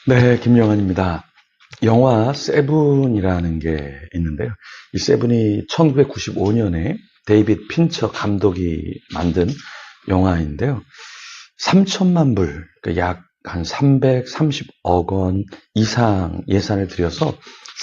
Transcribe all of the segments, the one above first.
네, 김영환입니다. 영화 세븐이라는 게 있는데요. 이 세븐이 1995년에 데이빗 핀처 감독이 만든 영화인데요. 3천만 불, 그러니까 약 한 330억 원 이상 예산을 들여서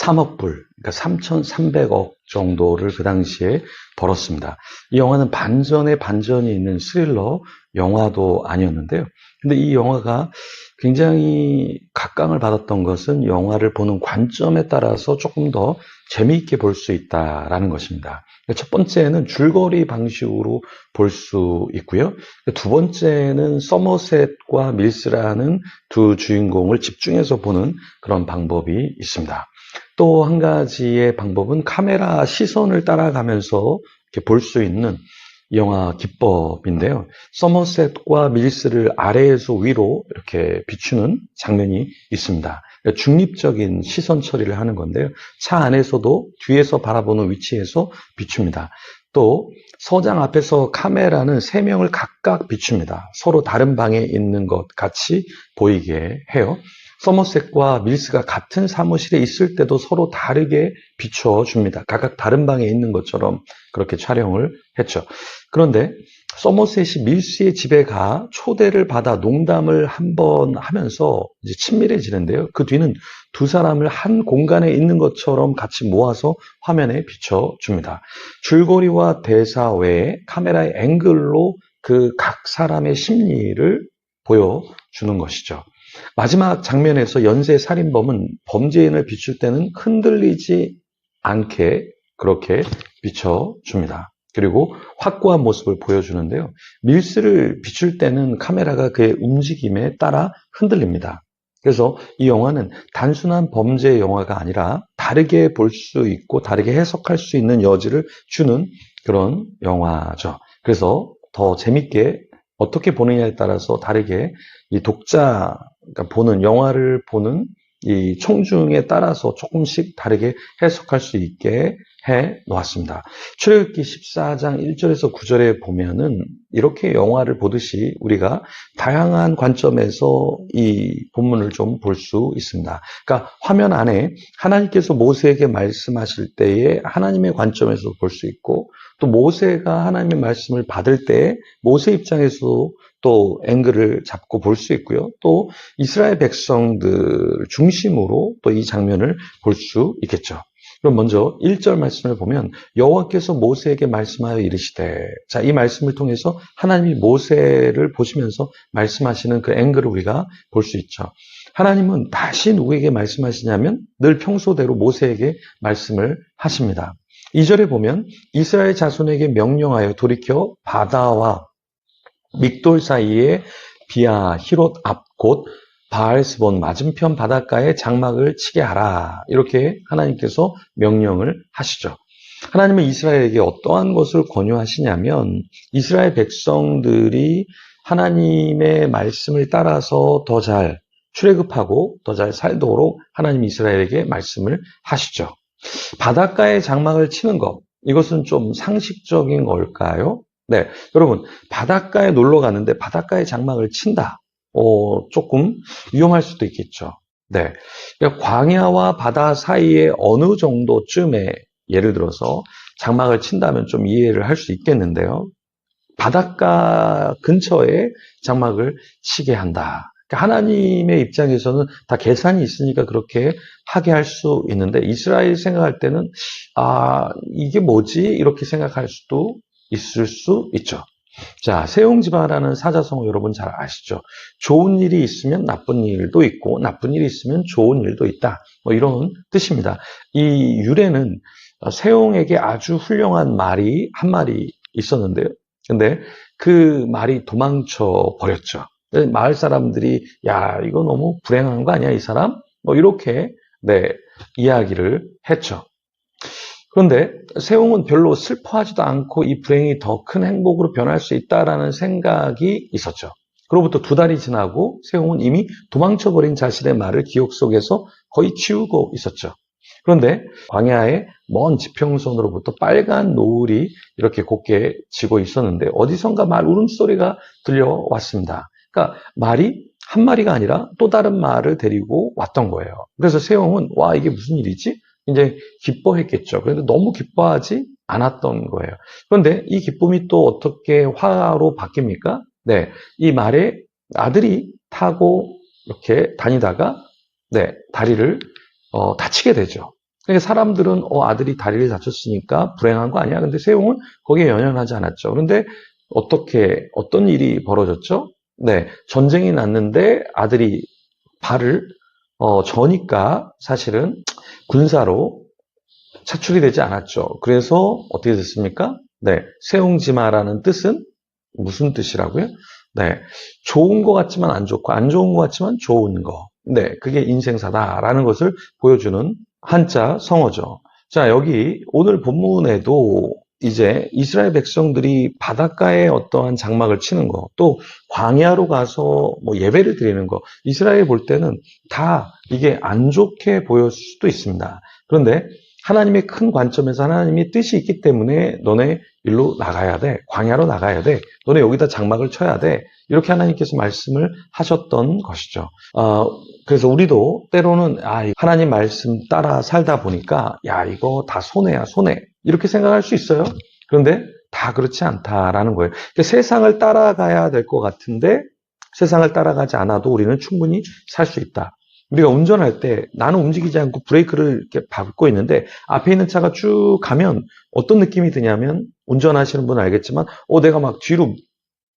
3억 불, 그러니까 3,300억 정도를 그 당시에 벌었습니다. 이 영화는 반전에 반전이 있는 스릴러 영화도 아니었는데요. 근데 이 영화가 굉장히 각광을 받았던 것은 영화를 보는 관점에 따라서 조금 더 재미있게 볼 수 있다라는 것입니다. 첫 번째는 줄거리 방식으로 볼 수 있고요. 두 번째는 서머셋과 밀스라는 두 주인공을 집중해서 보는 그런 방법이 있습니다. 또 한 가지의 방법은 카메라 시선을 따라가면서 이렇게 볼 수 있는 영화 기법인데요. 서머셋과 밀스를 아래에서 위로 이렇게 비추는 장면이 있습니다. 중립적인 시선 처리를 하는 건데요. 차 안에서도 뒤에서 바라보는 위치에서 비춥니다. 또 서장 앞에서 카메라는 3명을 각각 비춥니다. 서로 다른 방에 있는 것 같이 보이게 해요. 서머셋과 밀스가 같은 사무실에 있을 때도 서로 다르게 비춰줍니다. 각각 다른 방에 있는 것처럼 그렇게 촬영을 했죠. 그런데 서머셋이 밀스의 집에 가 초대를 받아 농담을 한번 하면서 이제 친밀해지는데요. 그 뒤는 두 사람을 한 공간에 있는 것처럼 같이 모아서 화면에 비춰줍니다. 줄거리와 대사 외에 카메라의 앵글로 그 각 사람의 심리를 보여주는 것이죠. 마지막 장면에서 연쇄 살인범은 범죄인을 비출 때는 흔들리지 않게 그렇게 비춰줍니다. 그리고 확고한 모습을 보여주는데요. 밀스를 비출 때는 카메라가 그의 움직임에 따라 흔들립니다. 그래서 이 영화는 단순한 범죄 영화가 아니라 다르게 볼 수 있고 다르게 해석할 수 있는 여지를 주는 그런 영화죠. 그래서 더 재밌게 어떻게 보느냐에 따라서 다르게 이 독자가 보는 영화를 보는 이 총중에 따라서 조금씩 다르게 해석할 수 있게 해 놓았습니다. 출애굽기 14장 1절에서 9절에 보면은 이렇게 영화를 보듯이 우리가 다양한 관점에서 이 본문을 좀 볼 수 있습니다. 그러니까 화면 안에 하나님께서 모세에게 말씀하실 때에 하나님의 관점에서 볼 수 있고 또 모세가 하나님의 말씀을 받을 때 모세 입장에서 또 앵글을 잡고 볼 수 있고요. 또 이스라엘 백성들 중심으로 또 이 장면을 볼 수 있겠죠. 그럼 먼저 1절 말씀을 보면 여호와께서 모세에게 말씀하여 이르시되, 자, 이 말씀을 통해서 하나님이 모세를 보시면서 말씀하시는 그 앵글을 우리가 볼 수 있죠. 하나님은 다시 누구에게 말씀하시냐면 늘 평소대로 모세에게 말씀을 하십니다. 2절에 보면 이스라엘 자손에게 명령하여 돌이켜 바다와 믹돌 사이에 비아 히롯 앞 곧 바알스본 맞은편 바닷가에 장막을 치게 하라. 이렇게 하나님께서 명령을 하시죠. 하나님은 이스라엘에게 어떠한 것을 권유하시냐면 이스라엘 백성들이 하나님의 말씀을 따라서 더 잘 출애굽하고 더 잘 살도록 하나님 이스라엘에게 말씀을 하시죠. 바닷가에 장막을 치는 것, 이것은 좀 상식적인 걸까요? 네, 여러분, 바닷가에 놀러 갔는데 바닷가에 장막을 친다. 조금 위험할 수도 있겠죠. 네, 그러니까 광야와 바다 사이에 어느 정도쯤에 예를 들어서 장막을 친다면 좀 이해를 할 수 있겠는데요. 바닷가 근처에 장막을 치게 한다. 그러니까 하나님의 입장에서는 다 계산이 있으니까 그렇게 하게 할 수 있는데 이스라엘 생각할 때는 이게 뭐지? 이렇게 생각할 수도 있을 수 있죠. 자, 세용지바라는 사자성어 여러분 잘 아시죠? 좋은 일이 있으면 나쁜 일도 있고 나쁜 일이 있으면 좋은 일도 있다. 뭐 이런 뜻입니다. 이 유래는 세용에게 아주 훌륭한 말이 한 마리 있었는데요. 근데 그 말이 도망쳐 버렸죠. 마을 사람들이 야, 이거 너무 불행한 거 아니야, 이 사람? 뭐 이렇게 이야기를 했죠. 그런데 세용은 별로 슬퍼하지도 않고 이 불행이 더 큰 행복으로 변할 수 있다라는 생각이 있었죠. 그로부터 2달이 지나고 세용은 이미 도망쳐버린 자신의 말을 기억 속에서 거의 지우고 있었죠. 그런데 광야의 먼 지평선으로부터 빨간 노을이 이렇게 곱게 지고 있었는데 어디선가 말 울음소리가 들려왔습니다. 그러니까 말이 한 마리가 아니라 또 다른 말을 데리고 왔던 거예요. 그래서 세홍은 와 이게 무슨 일이지? 이제 기뻐했겠죠. 그런데 너무 기뻐하지 않았던 거예요. 그런데 이 기쁨이 또 어떻게 화로 바뀝니까? 네, 이 말에 아들이 타고 이렇게 다니다가 네, 다리를 다치게 되죠. 그러니까 사람들은 아들이 다리를 다쳤으니까 불행한 거 아니야? 근데 세용은 거기에 연연하지 않았죠. 그런데 어떤 일이 벌어졌죠? 네, 전쟁이 났는데 아들이 발을 저니까 사실은 군사로 차출이 되지 않았죠. 그래서 어떻게 됐습니까? 네, 세옹지마라는 뜻은 무슨 뜻이라고요? 네, 좋은 것 같지만 안 좋고 안 좋은 것 같지만 좋은 거. 네, 그게 인생사다라는 것을 보여주는 한자 성어죠. 자, 여기 오늘 본문에도 이제 이스라엘 백성들이 바닷가에 어떠한 장막을 치는 거, 또 광야로 가서 뭐 예배를 드리는 거, 이스라엘 볼 때는 다 이게 안 좋게 보였을 수도 있습니다. 그런데 하나님의 큰 관점에서 하나님의 뜻이 있기 때문에 너네 일로 나가야 돼. 광야로 나가야 돼. 너네 여기다 장막을 쳐야 돼. 이렇게 하나님께서 말씀을 하셨던 것이죠. 그래서 우리도 때로는 하나님 말씀 따라 살다 보니까 야 이거 다 손해야 손해. 이렇게 생각할 수 있어요. 그런데 다 그렇지 않다라는 거예요. 그러니까 세상을 따라가야 될 것 같은데 세상을 따라가지 않아도 우리는 충분히 살 수 있다. 우리가 운전할 때 나는 움직이지 않고 브레이크를 이렇게 밟고 있는데 앞에 있는 차가 쭉 가면 어떤 느낌이 드냐면 운전하시는 분은 알겠지만 내가 막 뒤로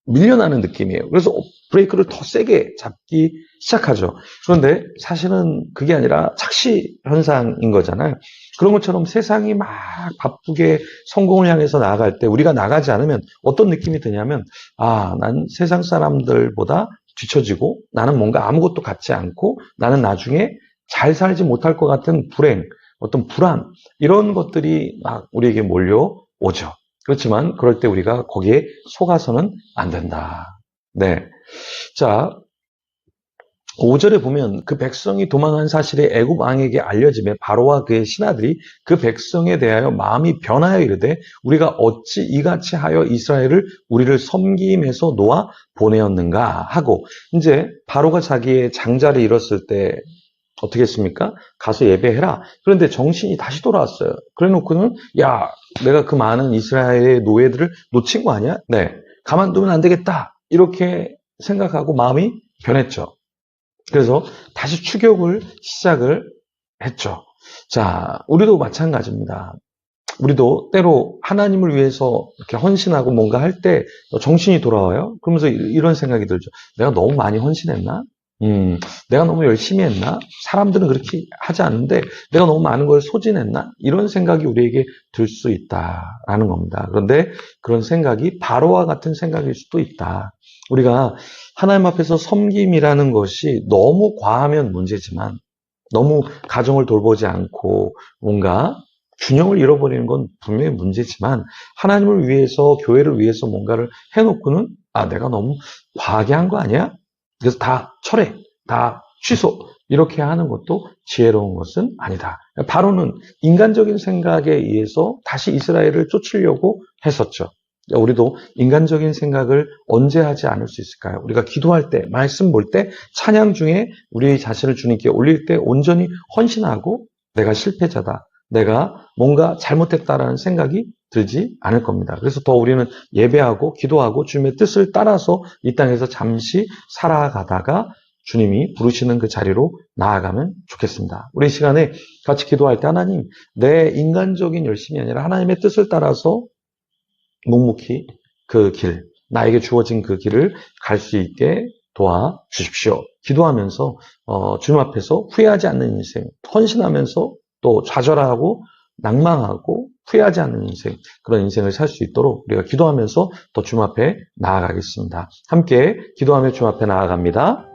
밀려나는 느낌이에요. 그래서 브레이크를 더 세게 잡기 시작하죠. 그런데 사실은 그게 아니라 착시 현상인 거잖아요. 그런 것처럼 세상이 막 바쁘게 성공을 향해서 나아갈 때 우리가 나가지 않으면 어떤 느낌이 드냐면 난 세상 사람들보다 뒤처지고 나는 뭔가 아무것도 갖지 않고 나는 나중에 잘 살지 못할 것 같은 불행, 어떤 불안 이런 것들이 막 우리에게 몰려오죠. 그렇지만 그럴 때 우리가 거기에 속아서는 안 된다. 네. 자, 5절에 보면 그 백성이 도망한 사실이 애굽 왕에게 알려지며 바로와 그의 신하들이 그 백성에 대하여 마음이 변하여 이르되 우리가 어찌 이같이 하여 이스라엘을 우리를 섬김에서 놓아 보내었는가 하고 이제 바로가 자기의 장자를 잃었을 때 어떻게 했습니까? 가서 예배해라. 그런데 정신이 다시 돌아왔어요. 그래 놓고는 야 내가 그 많은 이스라엘의 노예들을 놓친 거 아니야? 네, 가만두면 안 되겠다. 이렇게 생각하고 마음이 변했죠. 그래서 다시 추격을 시작을 했죠. 자, 우리도 마찬가지입니다. 우리도 때로 하나님을 위해서 이렇게 헌신하고 뭔가 할 때 정신이 돌아와요. 그러면서 이런 생각이 들죠. 내가 너무 많이 헌신했나? 내가 너무 열심히 했나? 사람들은 그렇게 하지 않는데 내가 너무 많은 걸 소진했나? 이런 생각이 우리에게 들 수 있다라는 겁니다. 그런데 그런 생각이 바로와 같은 생각일 수도 있다. 우리가 하나님 앞에서 섬김이라는 것이 너무 과하면 문제지만 너무 가정을 돌보지 않고 뭔가 균형을 잃어버리는 건 분명히 문제지만 하나님을 위해서 교회를 위해서 뭔가를 해놓고는 내가 너무 과하게 한 거 아니야? 그래서 다 철회, 다 취소 이렇게 하는 것도 지혜로운 것은 아니다. 바로는 인간적인 생각에 의해서 다시 이스라엘을 쫓으려고 했었죠. 우리도 인간적인 생각을 언제 하지 않을 수 있을까요? 우리가 기도할 때, 말씀 볼 때, 찬양 중에 우리 자신을 주님께 올릴 때 온전히 헌신하고 내가 실패자다. 내가 뭔가 잘못했다라는 생각이 들지 않을 겁니다. 그래서 더 우리는 예배하고 기도하고 주님의 뜻을 따라서 이 땅에서 잠시 살아가다가 주님이 부르시는 그 자리로 나아가면 좋겠습니다. 우리 시간에 같이 기도할 때 하나님, 내 인간적인 열심이 아니라 하나님의 뜻을 따라서 묵묵히 그 길, 나에게 주어진 그 길을 갈 수 있게 도와주십시오. 기도하면서 주님 앞에서 후회하지 않는 인생, 헌신하면서 또 좌절하고 낭망하고 후회하지 않는 인생, 그런 인생을 살 수 있도록 우리가 기도하면서 더 주님 앞에 나아가겠습니다. 함께 기도하며 주님 앞에 나아갑니다.